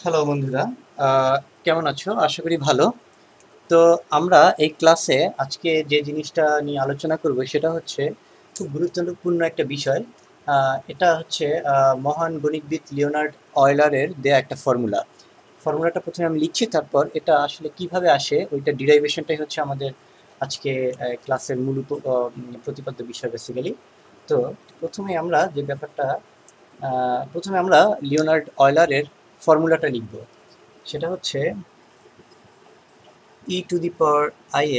Hello বন্ধুরা, কেমন আছো? আশা করি ভালো। তো আমরা এই ক্লাসে আজকে যে জিনিসটা নিয়ে আলোচনা করব সেটা হচ্ছে খুব গুরুত্বপূর্ণ একটা বিষয়। এটা হচ্ছে মহান গণিতবিদ লিওনার্ড অয়লারের দেয়া একটা ফর্মুলা। ফর্মুলাটা প্রথমে আমি লিখছি, তারপর এটা আসলে কিভাবে আসে ওইটা ডিরাইভেশনটাই হচ্ছে আমাদের আজকে ক্লাসের মূল প্রতিপাদ্য বিষয় বেসিক্যালি। তো প্রথমে আমরা লিওনার্ড অয়লারের ফর্মুলাটা লিখব। সেটা হচ্ছে e to the power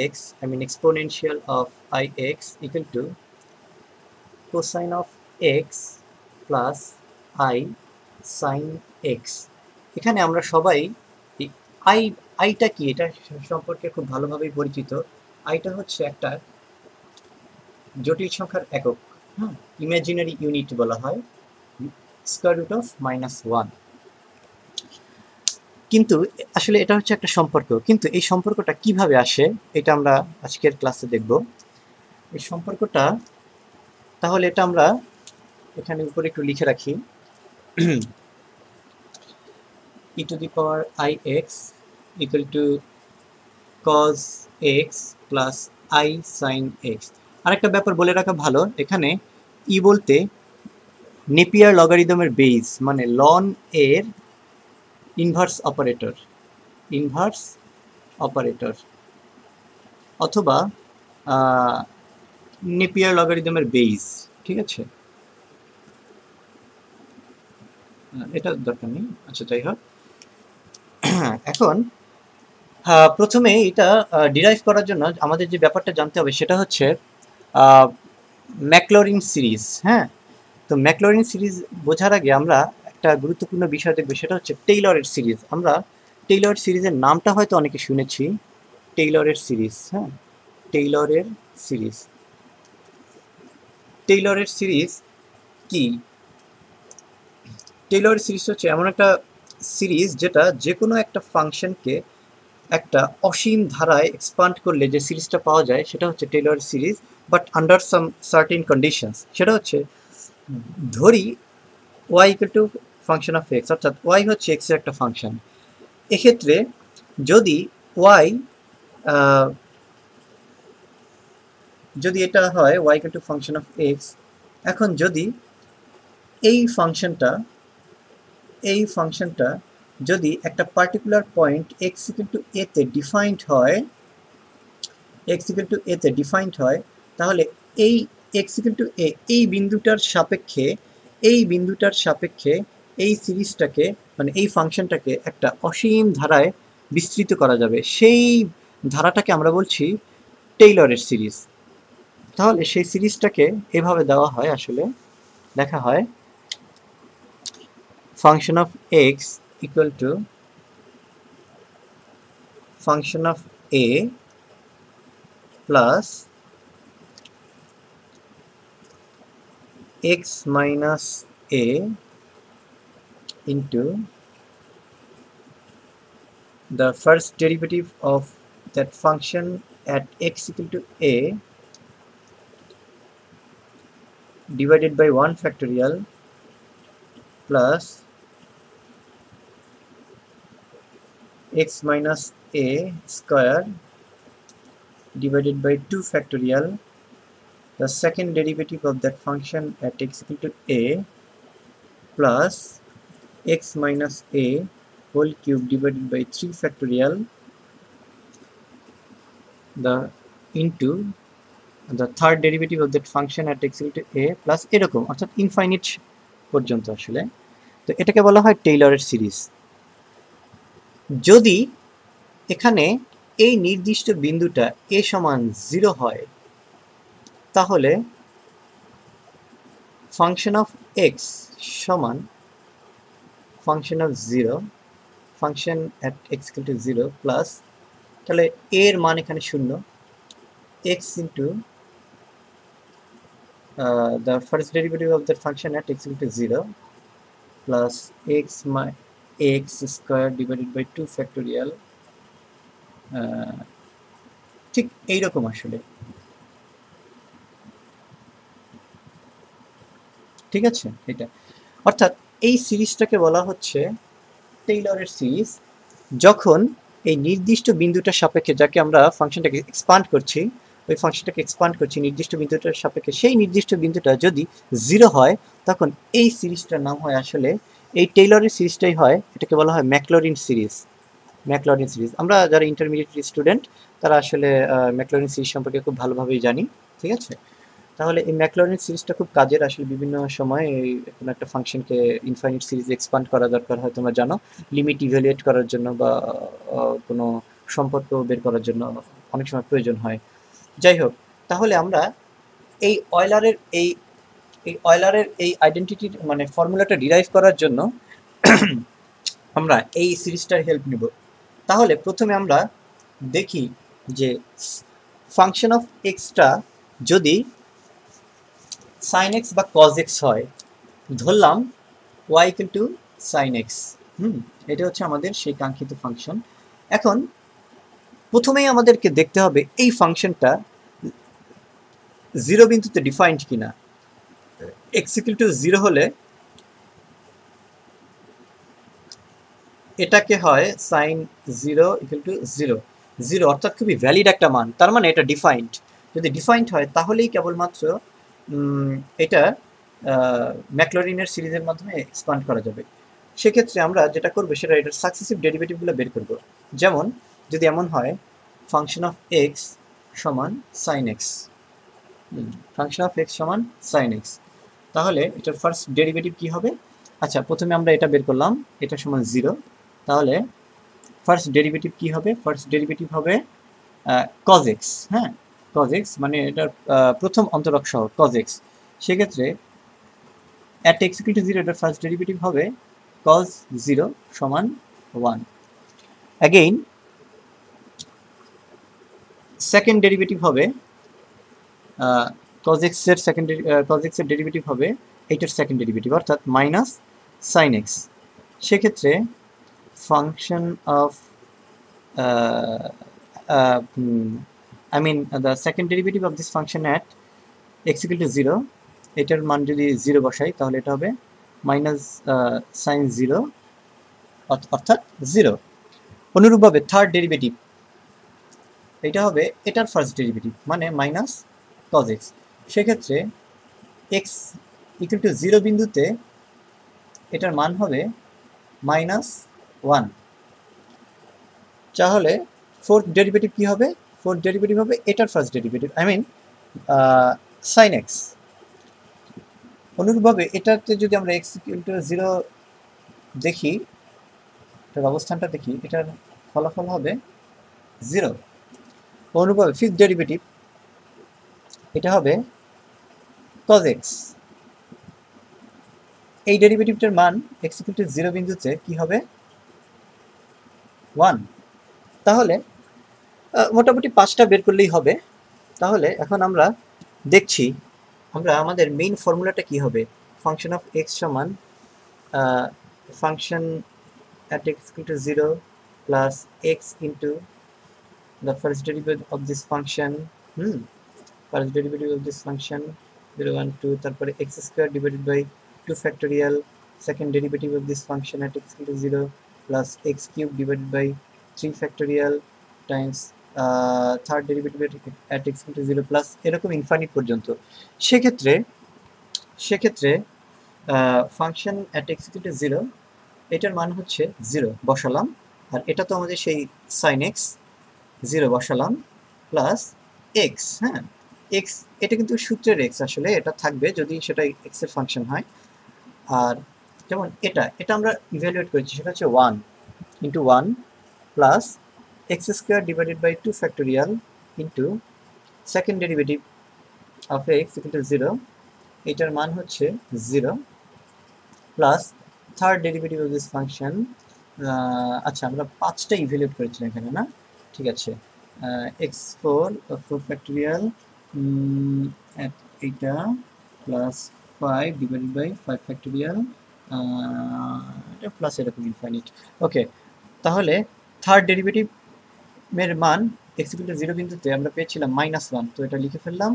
ix, I mean exponential of ix equal to cosine of x plus I sin x। এখানে আমরা সবাই আই আইটা কি এটা সম্পর্কে খুব ভালোভাবেই পরিচিত। আইটা হচ্ছে একটা জটিল সংখ্যার একক, হ্যাঁ, ইমাজিনারি ইউনিট বলা হয়, স্কয়ার রুট অফ -1। কিন্তু আসলে এটা হচ্ছে একটা সম্পর্ক, কিন্তু এই সম্পর্কটা কিভাবে আসে এটা আমরা আজকের ক্লাসে দেখব। এই সম্পর্কটা তাহলে এটা আমরা এখানে উপরে একটু লিখে রাখি, e to the power ix equal to cos x plus I sin x। আরেকটা ব্যাপার বলে রাখা ভালো, এখানে ই বলতে নেপিয়ার লগারিদমের বেস, মানে লন এর ইনভার্স অপারেটর, ইনভার্স অপারেটর অথবা নেপিয়ার লগারিদমের বেস, ঠিক আছে, এটা দরকার নেই, আচ্ছা যাই হোক। এখন প্রথমে এটা ডিরাইভ করার জন্য আমাদের যে ব্যাপারটা জানতে হবে সেটা হচ্ছে ম্যাকলরিন সিরিজ। হ্যাঁ, তো ম্যাকলরিন সিরিজ বোঝার আগে আমরা একটা গুরুত্বপূর্ণ বিষয় দেখবো, সেটা হচ্ছে টেইলরের সিরিজ। আমরা টেইলর সিরিজের নামটা হয়তো অনেকে শুনেছি, টেইলরের সিরিজ। হ্যাঁ, টেইলরের সিরিজ, টেইলরের সিরিজ কি? টেইলরের সিরিজ হচ্ছে এমন একটা সিরিজ যেটা যে কোনো একটা ফাংশনকে একটা অসীম ধারায় এক্সপান্ড করলে যে সিরিজটা পাওয়া যায় সেটা হচ্ছে Taylor series, but under some certain conditions. সেটা হচ্ছে, ধরি Y equal to function of X, অর্থাৎ ওয়াই হচ্ছে এক্স এর একটা ফাংশন। এক্ষেত্রে যদি ওয়াই যদি এটা হয় Y equal to function of X, এখন যদি এই ফাংশনটা এই ফাংশনটা যদি একটা particular point X equal to A তে ডিফাইন্ড হয়, এক্স ইকুয়াল টু এ তে ডিফাইন্ড হয়, তাহলে এই এক্স ইকুয়াল টু এ এই বিন্দুটার সাপেক্ষে, এই বিন্দুটার সাপেক্ষে এই সিরিজটাকে, মানে এই ফাংশনটাকে একটা অসীম ধারায় বিস্তৃত করা যাবে। সেই ধারাটাকে আমরা বলছি টেইলরের সিরিজ। তাহলে সেই সিরিজটাকে এভাবে দেওয়া হয়, আসলে লেখা হয় function of x equal to function of A plus x minus a into the first derivative of that function at x equal to a divided by 1 factorial plus x minus a square divided by 2 factorial, the second derivative of that function at x equal to a plus x minus a whole cube divided by 3 factorial, the into the third derivative of that function at x equal to a plus এরকম, অর্থাৎ infinite পর্যন্ত আসলে। তো এটাকে বলা হয় টেইলরের series. যদি এখানে এই নির্দিষ্ট বিন্দুটা a সমান 0 হয়, তাহলে ফাংশন অফ এক্স সমান function of 0, function at x equal two 0 plus, তাহলে a এর মান এখানে 0, x into the first derivative of that function at x equal to 0 plus x square divided by 2 factorial, ঠিক এইরকম আসলে, ঠিক আছে এটা। অর্থাৎ এই সিরিজটাকে বলা হচ্ছে টেইলরের সিরিজ। যখন এই নির্দিষ্ট বিন্দুটার সাপেক্ষে, যাকে আমরা ফাংশনটাকে এক্সপান্ড করছি, ওই ফাংশনটাকে এক্সপান্ড করছি নির্দিষ্ট বিন্দুটার সাপেক্ষে, সেই নির্দিষ্ট বিন্দুটা যদি 0 হয়, তখন এই সিরিজটার নাম হয় আসলে, এই টেইলরের সিরিজটাই হয়, এটাকে বলা হয় ম্যাকলরিন সিরিজ। ম্যাকলরিন সিরিজ আমরা যারা ইন্টারমিডিয়েট স্টুডেন্ট তারা আসলে ম্যাকলরিন সিরিজ সম্পর্কে খুব ভালোভাবেই জানি, ঠিক আছে। তাহলে এই ম্যাকলরিন সিরিজটা খুব কাজের, আসলে বিভিন্ন সময় এই কোনো একটা ফাংশনকে ইনফাইনাইট সিরিজ এক্সপান্ড করা দরকার হয়, তোমরা জানো, লিমিট ইভ্যালুয়েট করার জন্য বা কোনো সম্পর্ক বের করার জন্য অনেক সময় প্রয়োজন হয়। যাই হোক, তাহলে আমরা এই অয়লারের এই আইডেন্টিটির মানে ফর্মুলাটা ডিরাইভ করার জন্য আমরা এই সিরিজটার হেল্প নিব। তাহলে প্রথমে আমরা দেখি যে ফাংশন অফ এক্সটা যদি sin x বা cos x হয়, ধরলাম y equal to sin x, এটা হচ্ছে আমাদের সেই কাঙ্ক্ষিত ফাংশন। এখন প্রথমেই আমাদেরকে দেখতে হবে এই ফাংশনটা 0 বিন্দুতে ডিফাইন্ড কিনা। x ইকুয়াল টু 0 হলে এটাকে হয় sin 0 ইকুয়াল টু 0, 0 অর্থাৎ খুবই ভ্যালিড একটা মান, তার মানে এটা ডিফাইন্ড। যদি ডিফাইন্ড হয় তাহলেই কেবলমাত্র এটা ম্যাকলরিনের সিরিজের মাধ্যমে এক্সপান্ড করা যাবে। সেক্ষেত্রে আমরা যেটা করবো সেটা এটার সাকসেসিভ ডেরিভেটিভগুলো বের করব। যেমন যদি এমন হয় ফাংশন অফ এক্স সমান sine x, function of x সমান সাইন এক্স, তাহলে এটার ফার্স্ট ডেরিভেটিভ কি হবে? আচ্ছা, প্রথমে আমরা এটা বের করলাম, এটা সমান 0, তাহলে ফার্স্ট ডেরিভেটিভ কি হবে? ফার্স্ট ডেরিভেটিভ হবে cos x, হ্যাঁ, cos x মানে এটার প্রথম অন্তরক সহ cos x। সেক্ষেত্রে at x equal to 0 এটার ফার্স্ট ডেরিভেটিভ হবে cos 0 সমান 1। অ্যাগেইন সেকেন্ড ডেরিভেটিভ হবে cos x এর cos x এর ডেরিভেটিভ হবে এইটার সেকেন্ড ডেরিভেটিভ অর্থাৎ মাইনাস sin x। সেক্ষেত্রে function of I mean the second derivative of this function at x equal to 0, এটার মান যদি 0 বসাই তাহলে এটা হবে মাইনাস sin 0 অর্থাৎ 0। অনুরূপভাবে থার্ড ডেরিভেটিভ এটা হবে এটার ফার্স্ট ডেরিভেটিভ মানে মাইনাস cos x। সেক্ষেত্রে x ইকুয়াল টু 0 বিন্দুতে এটার মান হবে মাইনাস 1। তাহলে ফোর্থ ডেরিভেটিভ কি হবে? ফোর্থ ডেরিভেটিভ হবে এটার first derivative, I mean sin x। অনুরূপভাবে এটাতে যদি আমরা x ইকুয়াল টু 0 দেখি, এটার অবস্থানটা দেখি, এটার ফলাফল হবে 0। অনুরূপভাবে ফিফথ ডেরিভেটিভ এটা হবে cos x, এই ডেরিভেটিভটার মান x ইকুয়াল টু 0 বিন্দুতে কি হবে? 1। তাহলে মোটামুটি 5টা বের করলেই হবে। তাহলে এখন আমরা দেখছি আমরা আমাদের মেইন ফর্মুলাটা কি হবে? ফাংশন অফ x সমান function at x equal to 0 plus x into the first derivative of this function, first derivative of this function 0 1 2, তারপরে x square divided by 2 factorial, second derivative of this function at x equal to 0 plus x cube divided by 3 factorial times third derivative at x equal to 0 plus এরকম infinite পর্যন্ত। সেক্ষেত্রে function at x equal to 0 এটার মান হচ্ছে 0 বসালাম, আর এটা তো আমাদের সেই sin x, 0 বসালাম প্লাস x, হ্যাঁ, x এটা কিন্তু সূত্রের x, আসলে এটা থাকবে যদি সেটা x এর ফাংশন হয়। আর যেমন এটা আমরা ইভ্যালুয়েট করেছি, সেটা হচ্ছে 1 into 1 plus x square divided by 2 factorial into second derivative of x equal to 0, এটার মান হচ্ছে 0 plus third derivative of this function. আচ্ছা, আমরা 5টা ইভ্যালুয়েট করেছিলাম এখানে, না? ঠিক আছে, x4 factorial এটা প্লাস 5 divided by 5 factorial, এটা প্লাস এরকম ইনফাইনিট। ওকে, তাহলে থার্ড ডেরিভেটিভ এর মান x equal to 0 বিন্দুতে আমরা পেয়েছিলাম -1, তো এটা লিখে ফেললাম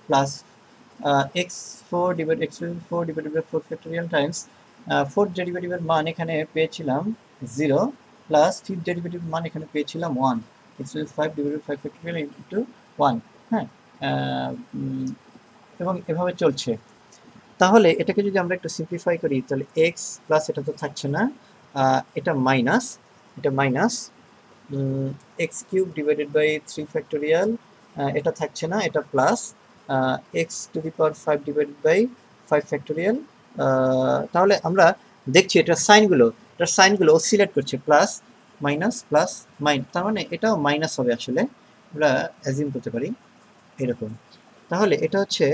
plus x4 divided by 4 factorial times fourth ডেরিভেটিভের মান এখানে পেয়েছিলাম 0 প্লাস ফিফথ ডেরিভেটিভের মান এখানে পেয়েছিলাম 1, x to the 5 divided by 5 factorial into 1। হ্যাঁ, এবং এভাবে চলছে। তাহলে এটাকে যদি আমরা একটু সিম্পলিফাই করি তাহলে x প্লাস এটা তো থাকছে না, এটা মাইনাস, এটা minus x cube divided by 3 factorial, এটা থাকছে না, এটা plus x to the power 5 divided by 5 factorial. তাহলে আমরা দেখছি এটার সাইনগুলো অসিলেট করছে, প্লাস মাইনাস প্লাস মাইনাস, তার মানে এটাও মাইনাস হবে আসলে, আমরা অ্যাজিউম করতে পারি এরকম। তাহলে এটা হচ্ছে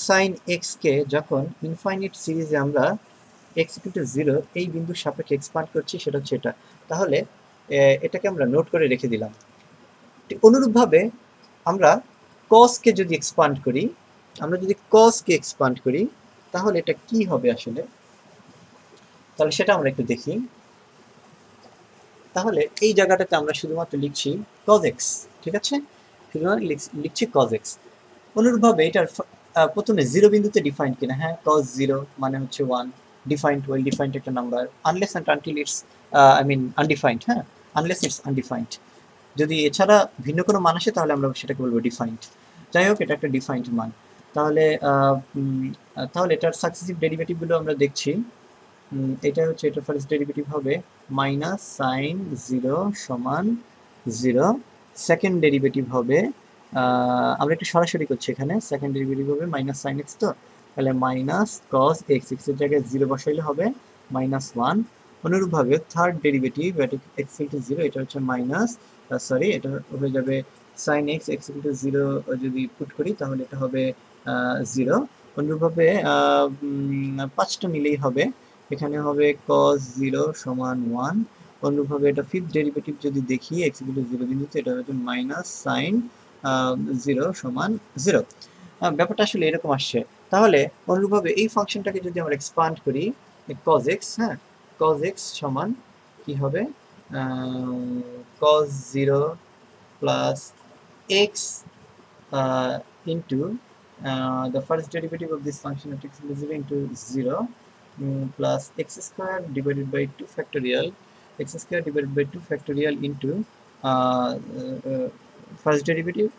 সাইন এক্সকে যখন ইনফাইনিট সিরিজে আমরা এক্স ইকুয়াল টু 0 এই বিন্দুর সাপেক্ষে এক্সপান্ড করছি, সেটা হচ্ছে এটা। তাহলে এটাকে আমরা নোট করে রেখে দিলাম। অনুরূপভাবে আমরা কসকে যদি এক্সপান্ড করি, তাহলে এটা কি হবে আসলে, তাহলে সেটা আমরা একটু দেখি। তাহলে এই জায়গাটাতে আমরা শুধুমাত্র লিখছি cos x, ঠিক আছে, শুধুমাত্র লিখছি cos x। অনুরূপভাবে এটার প্রথমে 0 বিন্দুতে ডিফাইন্ড কিনা, হ্যাঁ cos 0 মানে হচ্ছে 1, ডিফাইন্ড ওয়েল ডিফাইন্ড একটা number, unless and until it's undefined, হ্যাঁ আনলেস ইটস আনডিফাইন্ড, যদি এছাড়া ভিন্ন কোনো মান আসে তাহলে আমরা সেটাকে বলবো ডিফাইন্ড। যাই হোক, এটা একটা ডিফাইন্ড মান। তাহলে এটার সাকসেসিভ ডেরিভেটিভগুলো আমরা দেখছি। এটা হচ্ছে, এটা ফার্স্ট ডেরিভেটিভ হবে মাইনাস সাইন 0 সমান 0, সেকেন্ড ডেরিভেটিভ হবে আমরা একটু সরাসরি করছি, এখানে সেকেন্ড ডেরিভেটিভ হবে মাইনাস সাইন এক্স, তো তাহলে মাইনাস কস এক্স, এক্সের জায়গায় 0 বসাইলে হবে মাইনাস 1। অনুরূপভাবে থার্ড ডেরিভেটিভ এক্স ইন্টু 0, এটা হচ্ছে মাইনাস এটা হয়ে যাবে সাইন এক্স, এক্স ইন্টু 0 যদি পুট করি তাহলে এটা হবে 0। অনুরূপভাবে 5টা মিলেই হবে, এখানে হবে cos 0 সমান 1। অনুরূপভাবে এটা ফিফথ ডেরিভেটিভ যদি দেখি x ইকুয়াল টু 0 বিন্দুতে, এটা হবে মাইনাস সাইন 0 সমান 0। ব্যাপারটা আসলে এরকম আসছে। তাহলে অনুরূপভাবে এই ফাংশনটাকে যদি আমরা এক্সপান্ড করি cos x, হ্যাঁ cos x সমান কি হবে, cos 0 plus x into the first derivative of this function at x equals 0 into 0 plus x square divided by 2 factorial, into first derivative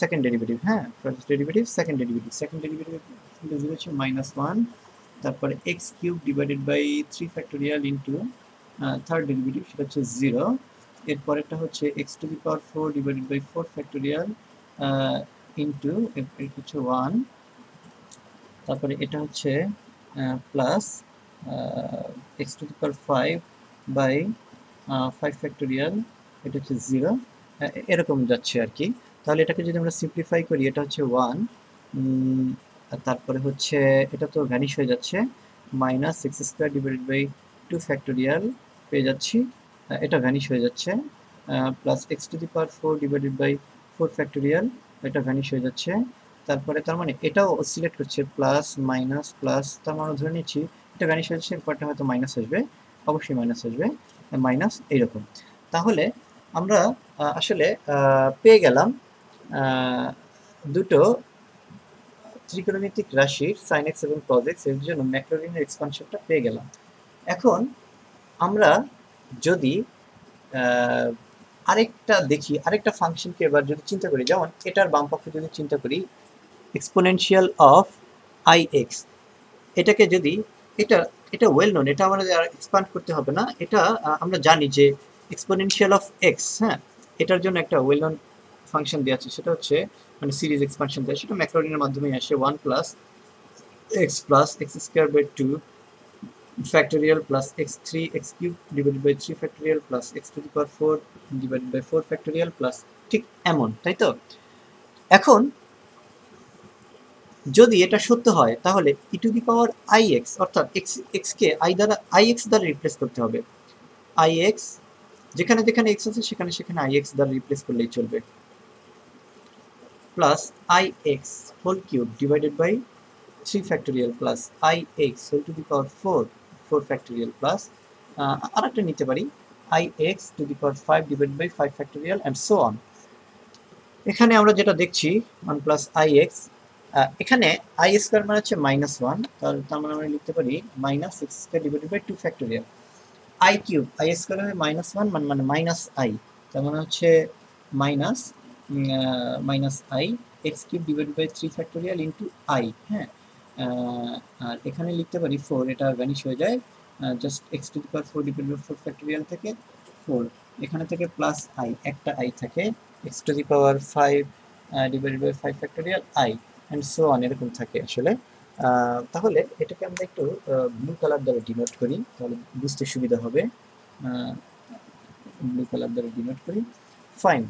second derivative, হ্যাঁ first derivative second derivative into 0 হচ্ছে -1, তারপরে x cube divided by 3 factorial into third derivative, সেটা হচ্ছে 0। এরপরেরটা হচ্ছে x to the power 4 divided by 4 factorial into এটা হচ্ছে 1, তারপরে এটা হচ্ছে plus x to the power 5 by 5 factorial, এটা হচ্ছে 0, এরকম যাচ্ছে আর কি। তাহলে এটাকে যদি আমরা সিম্পলিফাই করি, এটা হচ্ছে 1, তারপরে হচ্ছে এটা তো ভ্যানিশ হয়ে যাচ্ছে, minus x square divided by 2 factorial পেয়ে যাচ্ছি, এটা ভ্যানিশ হয়ে যাচ্ছে, plus x to the power 4 divided by 4 factorial, এটা ভ্যানিশ হয়ে যাচ্ছে। তারপরে তার মানে এটাও অসিলেট করছে, প্লাস মাইনাস প্লাস, তার মানে ধরে নিচ্ছি এটা ভ্যানিশ হয়ে যাচ্ছে, এরপরটা হয়তো মাইনাস আসবে, অবশ্যই মাইনাস আসবে, মাইনাস এইরকম। তাহলে আমরা আসলে পেয়ে গেলাম দুটো ত্রিকোণমিতিক রাশির sin x এবং cos x, এর জন্য ম্যাক্রোলিনিয়ার এক্সপানশনটা পেয়ে গেলাম। এখন আমরা যদি আরেকটা ফাংশনকে এবার যদি চিন্তা করি, যেমন এটার বাম পক্ষে যদি চিন্তা করি এক্সপোনেনশিয়াল অফ ix, এটাকে যদি এটা ওয়েল নোন, এটা আমাদের আর এক্সপান্ড করতে হবে না, এটা আমরা জানি যে এক্সপোনেনশিয়াল অফ x, হ্যাঁ এটার জন্য একটা ওয়েল নোন ফাংশন দেওয়া আছে, সেটা হচ্ছে মানে সিরিজ এক্সপানশন দেয়, সেটা ম্যাক্রোলিনিয়ার মাধ্যমে আসে 1 plus x square by 2 factorial plus x3 x cube divided by 3 factorial plus x to the power 4 divided by 4 factorial plus, ঠিক এমন, তাই তো? এখন যদি এটা সত্য হয় তাহলে e to the power ix, অর্থাৎ x কে ix দ্বারা রিপ্লেস করতে হবে, ix যেখানে যেখানে x আছে সেখানে সেখানে ix দ্বারা রিপ্লেস করলেই চলবে, plus ix whole cube divided by 3 factorial plus ix whole to the power 4 factorial plus আরেকটা নিতে পারি ix to the power 5 divided by 5 factorial and so on। এখানে আমরা যেটা দেখছি 1 plus ix এখানে আই স্কোয়ার মানে হচ্ছে -1, তাহলে তার মানে আমরা লিখতে পারি -x² divided by 2 factorial. I cube, i square হবে -1 মানে মাইনাস আই, তার মানে হচ্ছে minus i x cube divided by 3 factorial into i. হ্যাঁ, আর এখানে লিখতে পারি 4, এটা ভ্যানিশ হয়ে যায়, just x to the power 4 divided by 4 factorial থেকে 4, এখানে থেকে প্লাস আই, একটা আই থাকে, x to the power 5 divided by 5 factorial i and so on, এরকম থাকে আসলে। তাহলে এটাকে আমরা একটু ব্লু কালার দ্বারা ডিনোট করি, তাহলে বুঝতে সুবিধা হবে। ব্লু কালার দ্বারা ডিনোট করি, ফাইন।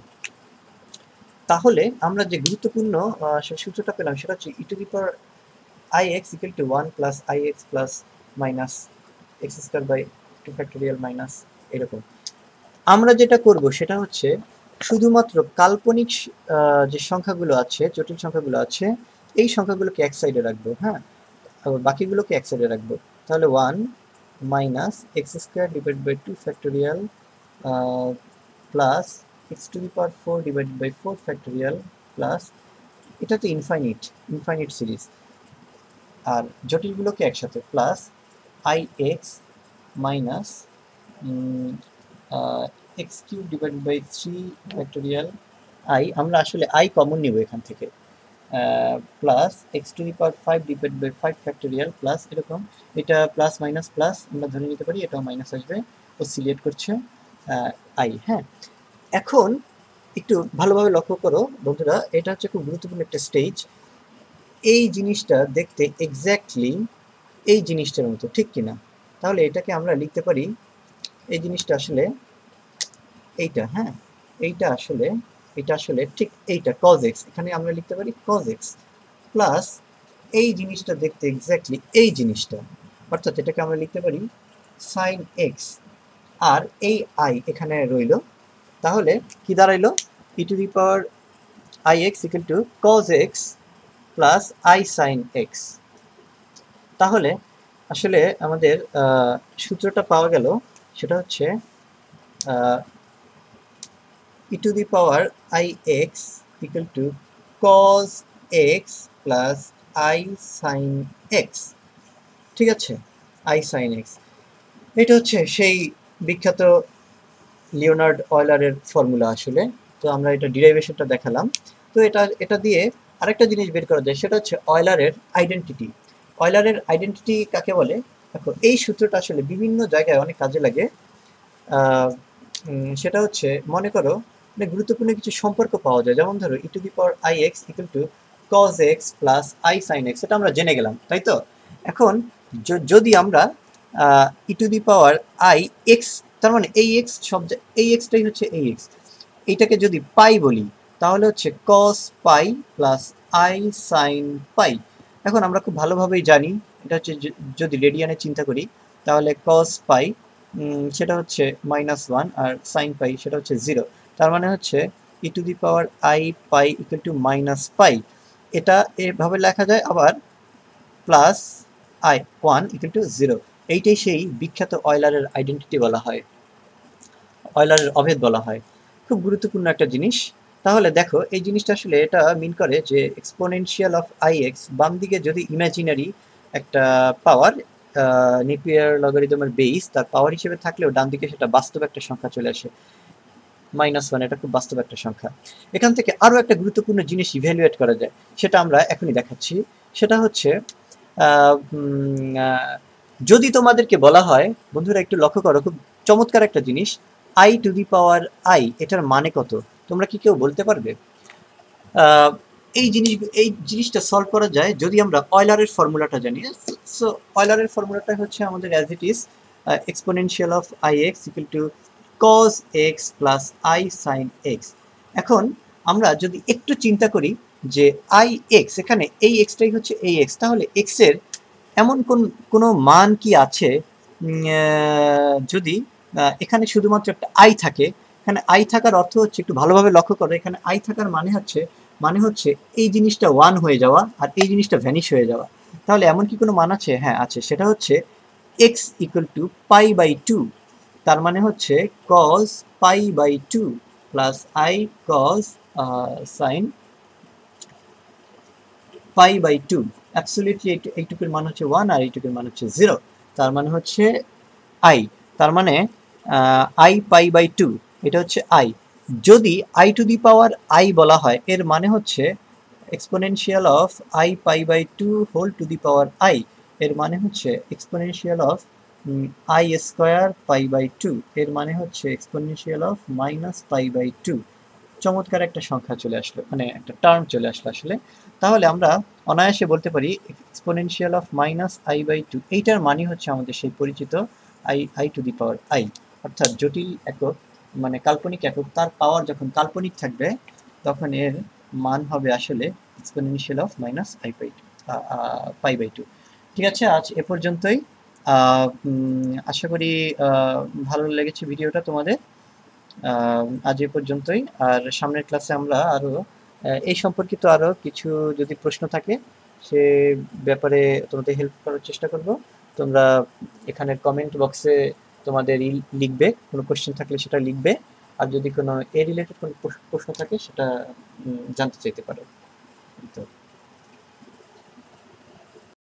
তাহলে আমরা যে গুরুত্বপূর্ণ সূত্রটা পেলাম সেটা হচ্ছে e to the power i x equal to 1 plus i x plus minus x square by 2 factorial minus এরকম। আমরা যেটা করব সেটা হচ্ছে শুধুমাত্র কাল্পনিক যে সংখ্যাগুলো আছে, জটিল সংখ্যাগুলো আছে, এই সংখ্যাগুলোকে এক সাইডে রাখবো। হ্যাঁ, বাকিগুলোকে এক সাইডে রাখবো। তাহলে 1 minus x square divide by 2 factorial plus x to the power 4 divided by 4 factorial plus, এটা তো ইনফাইনিট সিরিজ, আর জটিলগুলোকে একসাথে plus i x minus x cube divided by 3 factorial i, আমরা আসলে আই কমন নিব এখান থেকে, plus x to the power 5 divide by 5 factorial plus এরকম, এটা প্লাস মাইনাস প্লাস আমরা ধরে নিতে পারি, এটাও মাইনাস আসবে, অসিলেট করছে আই। হ্যাঁ, এখন একটু ভালোভাবে লক্ষ্য করো বন্ধুরা, এটা হচ্ছে খুব গুরুত্বপূর্ণ একটা স্টেজ। এই জিনিসটা দেখতে এক্স্যাক্টলি এই জিনিসটার মতো, ঠিক কিনা? তাহলে এটাকে আমরা লিখতে পারি, এই জিনিসটা আসলে এইটা, হ্যাঁ এইটা আসলে, এটা আসলে ঠিক এইটা cos x, এখানে আমরা লিখতে পারি cos x প্লাস এই জিনিসটা দেখতে এক্স্যাক্টলি এই জিনিসটা, অর্থাৎ এটাকে আমরা লিখতে পারি sin x, আর এই i এখানে রইল, তাহলে কি দাঁড়াইলো e two the power ix equal to cos x plus i sin x। তাহলে আসলে আমাদের সূত্রটা পাওয়া গেল, সেটা হচ্ছে e to the power ix equal to cos x plus i sin x, ঠিক আছে, i sin x। এটা হচ্ছে সেই বিখ্যাত লিওনার্ড অয়লারের ফর্মুলা আসলে। তো আমরা এটা ডিরাইভেশনটা দেখালাম। তো এটা দিয়ে আরেকটা জিনিস বের করা যায়, সেটা হচ্ছে অয়লারের আইডেন্টিটি। অয়লারের আইডেন্টিটি কাকে বলে? দেখো, এই সূত্রটা আসলে বিভিন্ন জায়গায় অনেক কাজে লাগে। সেটা হচ্ছে, মনে করো মানে গুরুত্বপূর্ণ কিছু সম্পর্ক পাওয়া যায়, যেমন ধরো e to the power i x equal to cos x plus i sine x, এটা আমরা জেনে গেলাম, তাই তো? এখন যদি আমরা e to the power i x, তার মানে এই এক্স এই এক্সটাই হচ্ছে এই এক্স, এইটাকে যদি পাই বলি তাহলে হচ্ছে cos pi plus i sine pi. এখন আমরা খুব ভালোভাবেই জানি এটা হচ্ছে, যদি রেডিয়ানে চিন্তা করি তাহলে কস পাই সেটা হচ্ছে -1 আর সাইন পাই সেটা হচ্ছে 0, তার মানে হচ্ছে e to the power i pi equal to -পাই। এটা এভাবে লেখা যায়, আবার প্লাস আই 1 ইকুয়াল টু 0। এইটাই সেই বিখ্যাত অয়লারের আইডেন্টিটি বলা হয়, অয়লারের অভেদ বলা হয়। খুব গুরুত্বপূর্ণ একটা জিনিস। তাহলে দেখো, এই জিনিসটা আসলে এটা মিন করে যে এক্সপোনেনশিয়াল অফ আই এক্স, বাম দিকে যদি ইমাজিনারি একটা পাওয়ার নেপিয়ার লগারিদমের বেস তার পাওয়ার হিসেবে থাকলেও ডান দিকে সেটা বাস্তব একটা সংখ্যা চলে আসে, -1, এটা খুব বাস্তব একটা সংখ্যা। এখান থেকে আরও একটা গুরুত্বপূর্ণ জিনিস ইভ্যালুয়েট করা যায়, সেটা আমরা এখনই দেখাচ্ছি। সেটা হচ্ছে যদি তোমাদেরকে বলা হয়, বন্ধুরা একটু লক্ষ্য করো, খুব চমৎকার একটা জিনিস, I to the power I, এটার মানে কত তোমরা কি কেউ বলতে পারবে? এই জিনিসটা সলভ করা যায় যদি আমরা অয়লারের ফর্মুলাটা জানি। সো অয়লারের ফর্মুলাটা হচ্ছে আমাদের as it is exponential of I x equal two cos x plus i sine x. এখন আমরা যদি একটু চিন্তা করি যে আই এক্স, এখানে এই এক্সটাই হচ্ছে এই এক্স, তাহলে এক্সের এমন কোনো মান কি আছে যদি এখানে শুধুমাত্র একটা আই থাকে? এখানে আই থাকার অর্থ হচ্ছে, একটু ভালোভাবে লক্ষ্য করো, এখানে আই থাকার মানে হচ্ছে এই জিনিসটা 1 হয়ে যাওয়া আর এই জিনিসটা ভ্যানিশ হয়ে যাওয়া। তাহলে এমন কি কোনো মান আছে? হ্যাঁ আছে, সেটা হচ্ছে x equal to pi by 2, তার মানে হচ্ছে cos pi by 2 plus i cos sine pi by two, absolutely এইটুকুর মান হচ্ছে 1 আর এইটুকুর মান হচ্ছে 0, তার মানে হচ্ছে আই, তার মানে আই পাই বাই টু, এটা হচ্ছে আই। যদি i to the power i বলা হয় এর মানে হচ্ছে exponential of i pi by two whole to the power i, এর মানে হচ্ছে exponential of i square pi by two, এর মানে হচ্ছে exponential of minus pi by two. চমৎকার একটা সংখ্যা চলে আসলো, মানে একটা টার্ম চলে আসলো আসলে। তাহলে আমরা অনায়াসে বলতে পারি exponential of minus i by two, এইটার মানে হচ্ছে আমাদের সেই পরিচিত i to the power i, অর্থাৎ জটিল একক মানে কাল্পনিক একক, তার পাওয়ার যখন কাল্পনিক থাকবে তখন এর মান হবে আসলে exponential of minus i by two, pi by two. ঠিক আছে, আজ এ পর্যন্তই। আশা করি ভালো লেগেছে ভিডিওটা তোমাদের। আজ এ পর্যন্তই, আর সামনের ক্লাসে আমরা আরও এই সম্পর্কিত আরও কিছু যদি প্রশ্ন থাকে সে ব্যাপারে তোমাদের হেল্প করার চেষ্টা করব। তোমরা এখানের কমেন্ট বক্সে তোমাদের লিখবে, কোনো কোশ্চেন থাকলে সেটা লিখবে, আর যদি কোনো রিলেটেড কোনো প্রশ্ন থাকে সেটা জানতে চাইতে পারো। তো